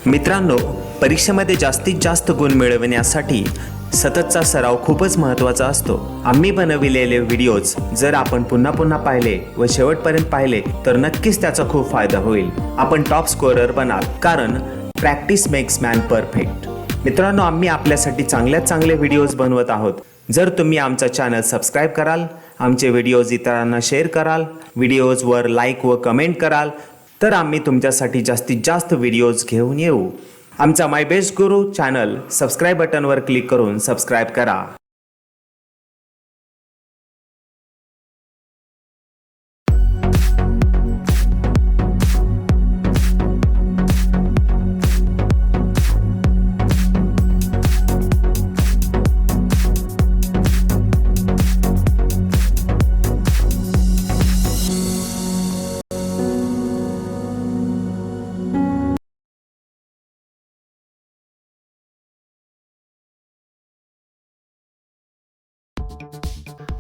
मित्रांनो, परीक्षेमध्ये जास्तीत जास्त गुण मिळविण्यासाठी सततचा सराव खूपच महत्त्वाचा असतो. आम्ही बनविलेले व्हिडिओज जर आपण पुन्हा पुन्हा पाहिले व शेवटपर्यंत पाहिले तर नक्कीच त्याचा खूप फायदा होईल. आपण टॉप स्कोरर बनाल, कारण प्रॅक्टिस मेक्स मॅन परफेक्ट. मित्रांनो, आम्ही आपल्यासाठी चांगल्यात चांगले व्हिडिओज बनवत आहोत. जर तुम्ही आमचा चॅनल सबस्क्राईब कराल, आमचे व्हिडिओज इतरांना शेअर कराल, व्हिडिओजवर लाईक व कमेंट कराल, तर आम्ही तुमच्यासाठी जास्तीत जास्त व्हिडिओज घेऊन येऊ. आमचा my best Guru channel subscribe बटनवर click करून सबस्क्राईब करा.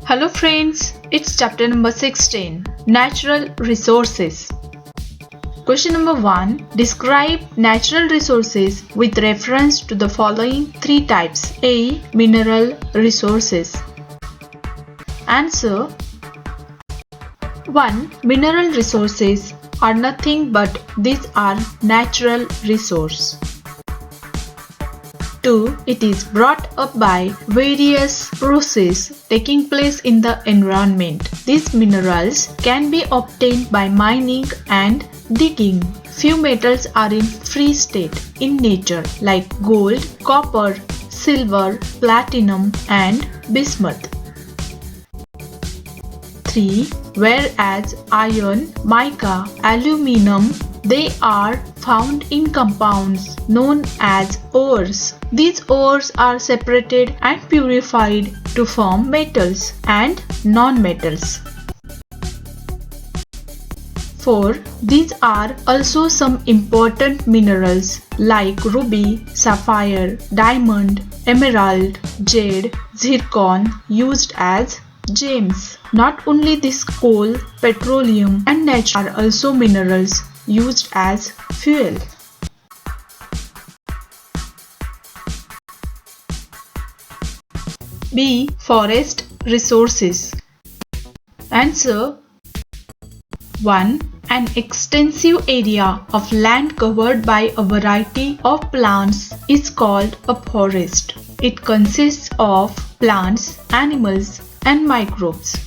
Hello friends, it's chapter number 16, Natural Resources. Question number 1. Describe natural resources with reference to the following three types. A. Mineral resources. Answer. 1. Mineral resources are nothing but these are natural resources. 2. It is brought up by various processes taking place in the environment. These minerals can be obtained by mining and digging. Few metals are in free state in nature like gold, copper, silver, platinum and bismuth. 3. Whereas iron, mica, aluminum, they are found in compounds known as ores. These ores are separated and purified to form metals and non-metals. 4. These are also some important minerals like ruby, sapphire, diamond, emerald, jade, zircon used as gems. Not only this, coal, petroleum and natural are also minerals used as fuel. B. Forest resources. Answer. 1. An extensive area of land covered by a variety of plants is called a forest. It consists of plants, animals, and microbes.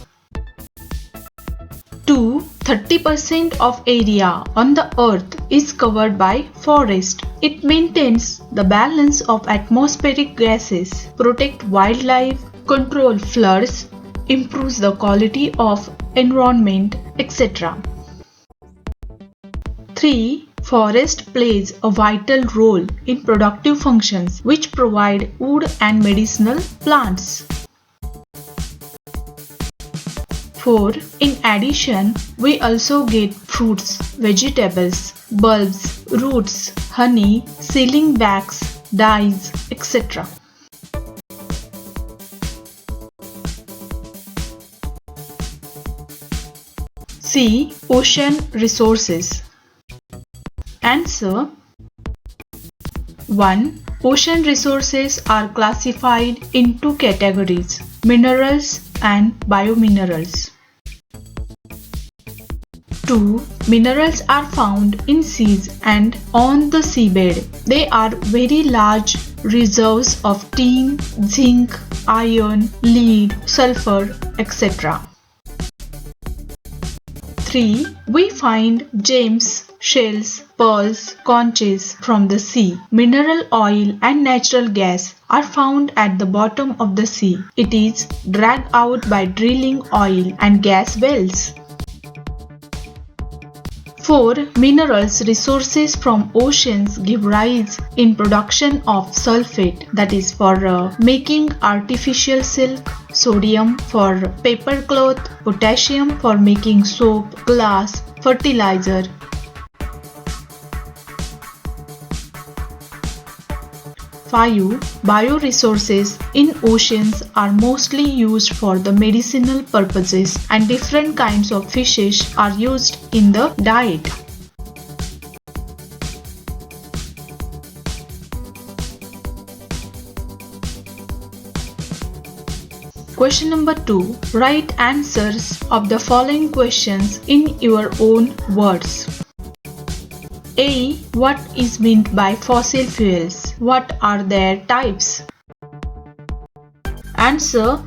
2. 30% of area on the earth is covered by forest. It maintains the balance of atmospheric gases, protect wildlife, control floods, improves the quality of environment, etc. 3. Forest plays a vital role in productive functions which provide wood and medicinal plants. 4. In addition, we also get fruits, vegetables, bulbs, roots, honey, sealing wax, dyes, etc. C. Ocean resources. Answer. 1. Ocean resources are classified in two categories: minerals and biominerals. 2. Minerals are found in seas and on the seabed. They are very large reserves of tin, zinc, iron, lead, sulfur, etc. 3. We find gems, shells, pearls, conches from the sea. Mineral oil and natural gas are found at the bottom of the sea. It is dragged out by drilling oil and gas wells. 4. Minerals resources from oceans give rise in production of sulfate, that is for making artificial silk, sodium for paper cloth, potassium for making soap, glass, fertilizer. 5. Bioresources in oceans are mostly used for the medicinal purposes, and different kinds of fishes are used in the diet. Question number 2. Write answers of the following questions in your own words. A. What is meant by fossil fuels? What are their types? Answer.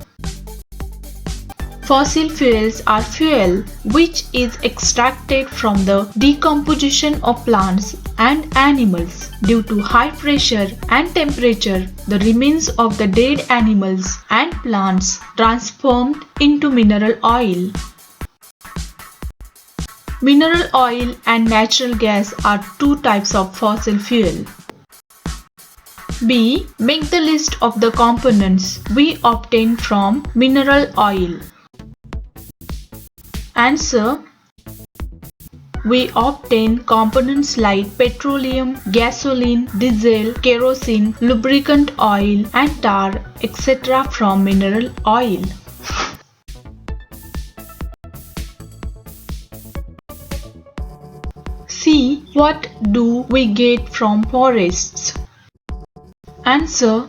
Fossil fuels are fuel which is extracted from the decomposition of plants and animals. Due to high pressure and temperature, the remains of the dead animals and plants transformed into mineral oil. Mineral oil and natural gas are two types of fossil fuel. B. Make the list of the components we obtain from mineral oil. Answer. We obtain components like petroleum, gasoline, diesel, kerosene, lubricant oil and tar, etc. from mineral oil. C. What do we get from forests? Answer.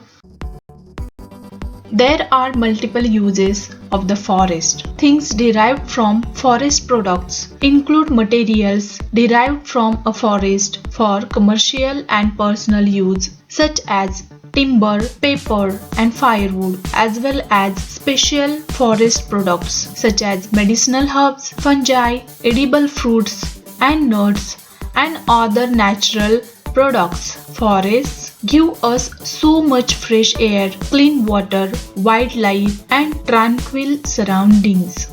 There are multiple uses of the forest. Things derived from forest products include materials derived from a forest for commercial and personal use, such as timber, paper, and firewood, as well as special forest products such as medicinal herbs, fungi, edible fruits, and nuts, and other natural products. Forests give us so much fresh air, clean water, wildlife, and tranquil surroundings.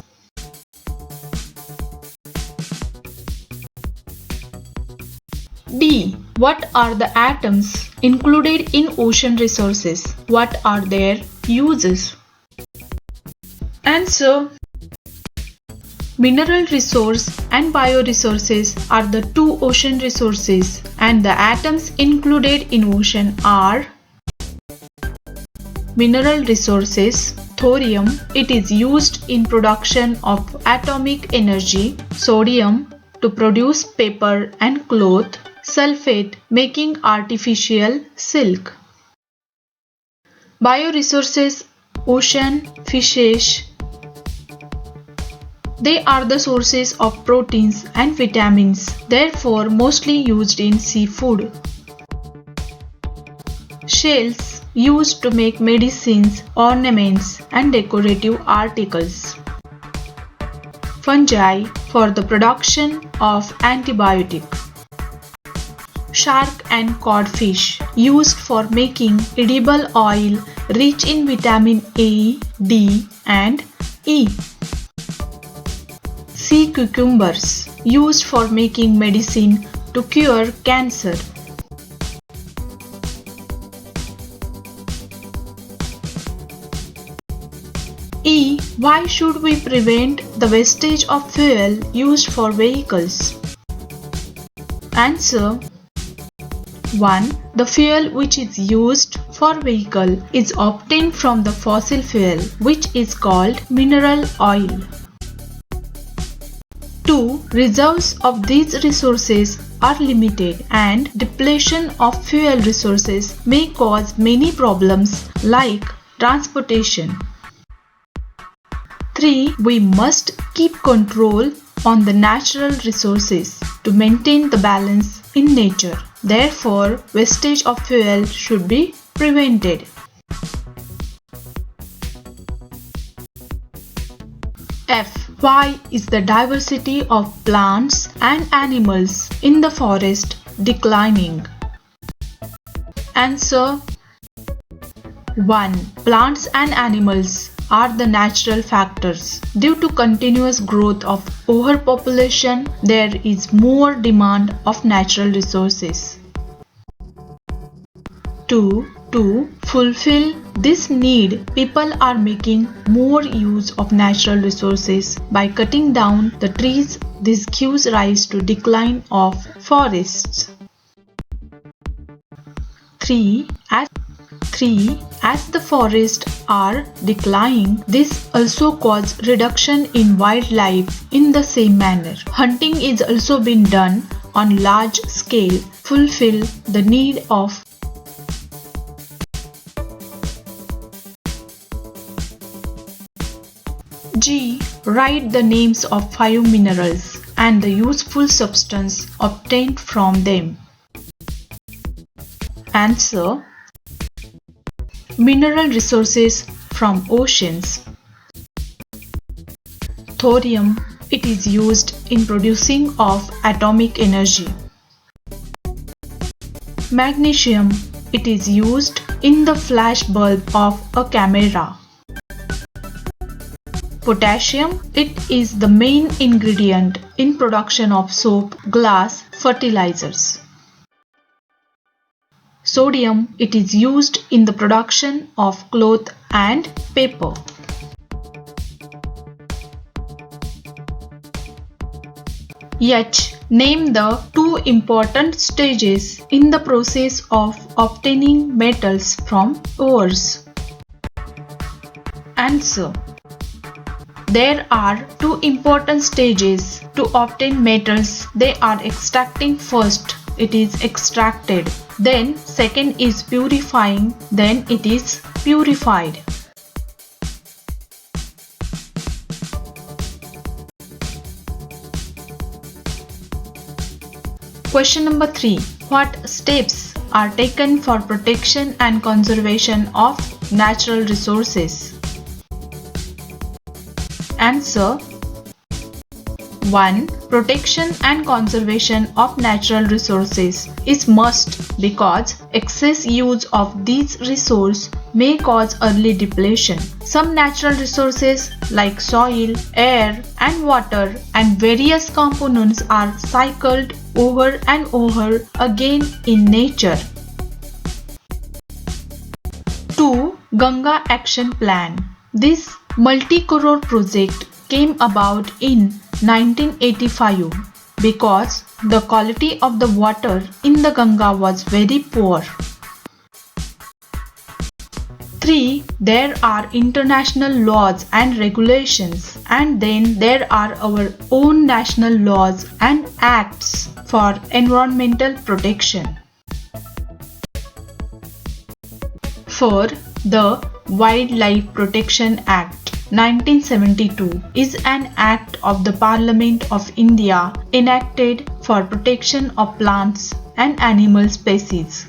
D. What are the atoms included in ocean resources? What are their uses? Answer. Mineral resource and bioresources are the two ocean resources, and the atoms included in ocean are mineral resources, thorium, it is used in production of atomic energy, sodium, to produce paper and cloth, sulfate, making artificial silk. Bioresources, ocean, fishes, they are the sources of proteins and vitamins, therefore mostly used in seafood. Shells used to make medicines, ornaments, and decorative articles. Fungi for the production of antibiotics. Shark and codfish used for making edible oil rich in vitamin A, D, and E. Sea cucumbers used for making medicine to cure cancer. E. Why should we prevent the wastage of fuel used for vehicles? Answer. 1. The fuel which is used for vehicle is obtained from the fossil fuel, which is called mineral oil. 2. Reserves of these resources are limited, and depletion of fuel resources may cause many problems like transportation. 3. We must keep control on the natural resources to maintain the balance in nature. Therefore, wastage of fuel should be prevented. F. Why is the diversity of plants and animals in the forest declining? Answer. 1. Plants and animals are the natural factors. Due to continuous growth of overpopulation, there is more demand of natural resources. 2. To fulfill this need, people are making more use of natural resources by cutting down the trees. This gives rise to decline of forests. 3. As the forests are declining, this also causes reduction in wildlife in the same manner. Hunting is also being done on large scale, fulfill the need of G. Write the names of 5 minerals and the useful substance obtained from them. Answer. Mineral resources from oceans. Thorium, it is used in producing of atomic energy. Magnesium, it is used in the flash bulb of a camera. Potassium, it is the main ingredient in production of soap, glass, fertilizers. Sodium, it is used in the production of cloth and paper. H. Name the 2 important stages in the process of obtaining metals from ores. Answer. There are 2 important stages to obtain metals. They are extracting first. It is extracted. Then second is purifying. Then it is purified. Question number 3. What steps are taken for protection and conservation of natural resources? Answer. 1. Protection and conservation of natural resources is must because excess use of these resources may cause early depletion. Some natural resources like soil, air and water and various components are cycled over and over again in nature. 2. Ganga Action Plan. This multi-crore project came about in 1985 because the quality of the water in the Ganga was very poor. 3. There are international laws and regulations, and then there are our own national laws and acts for environmental protection. 4. The Wildlife Protection Act 1972 is an act of the Parliament of India enacted for protection of plants and animal species.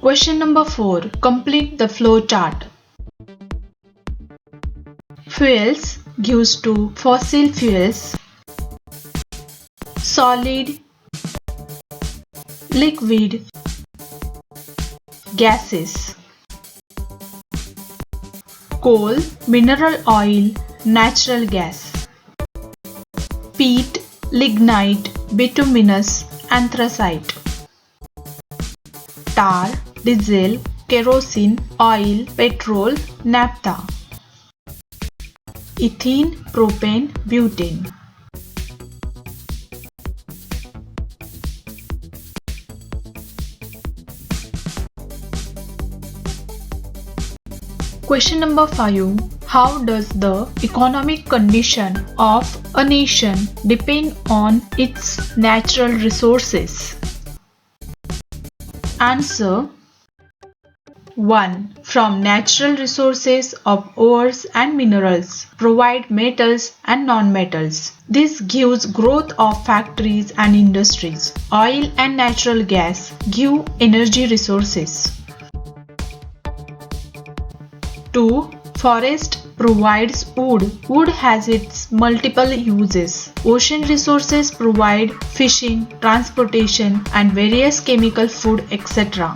Question number 4. Complete the flow chart. Fuels gives to fossil fuels, solid, liquid, gases. Coal, mineral oil, natural gas. Peat, lignite, bituminous, anthracite. Tar, diesel, kerosene, oil, petrol, naphtha. Ethene, propane, butane. Question number 5. How does the economic condition of a nation depend on its natural resources? Answer. 1. From natural resources of ores and minerals provide metals and non-metals. This gives growth of factories and industries. Oil and natural gas give energy resources. 2. Forest provides wood. Wood has its multiple uses. Ocean resources provide fishing, transportation, and various chemical food, etc.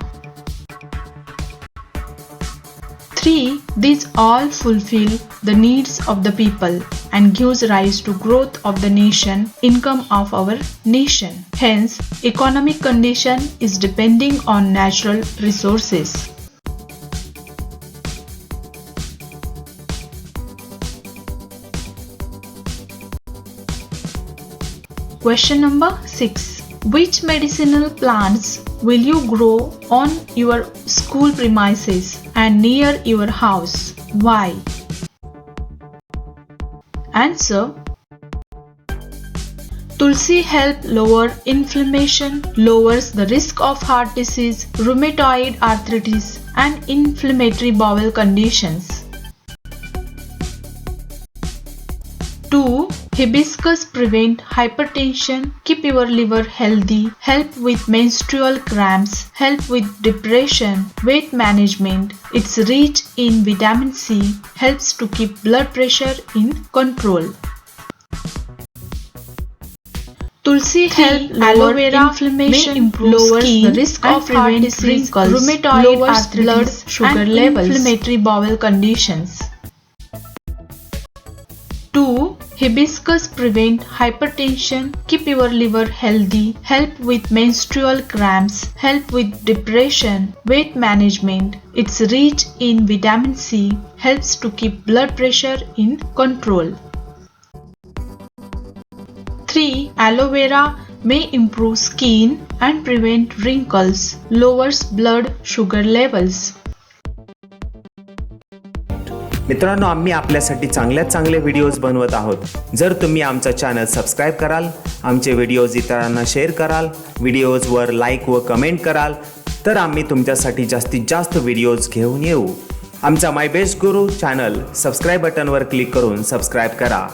3. These all fulfill the needs of the people and gives rise to growth of the nation, income of our nation. Hence, economic condition is depending on natural resources. Question number 6. Which medicinal plants will you grow on your school premises and near your house? Why? Answer. Tulsi help lower inflammation, lowers the risk of heart disease, rheumatoid arthritis, and inflammatory bowel conditions. 2. Hibiscus prevent hypertension, keep your liver healthy, help with menstrual cramps, help with depression, weight management. It's rich in vitamin C, helps to keep blood pressure in control. Tulsi help aloe vera inflammation, may improve lowers skin, the risk of heart disease, rheumatoid lowers blood sugar levels, inflammatory bowel conditions. 2. Hibiscus prevent hypertension, keep your liver healthy, help with menstrual cramps, help with depression, weight management. It's rich in vitamin C, helps to keep blood pressure in control. 3. Aloe vera may improve skin and prevent wrinkles, lowers blood sugar levels. मित्रांनो, आम्ही आपल्यासाठी चांगले videos बनवत आहोत. जर तुम्ही आमचा channel subscribe कराल, आमचे व्हिडिओज इतरांना शेअर कराल, व्हिडिओजवर लाईक व कमेंट कराल, तर आम्ही तुमच्यासाठी जास्तीत जास्त व्हिडिओज घेऊन येऊ. आमचा my best Guru channel subscribe बटनवर click करून सबस्क्राईब करा.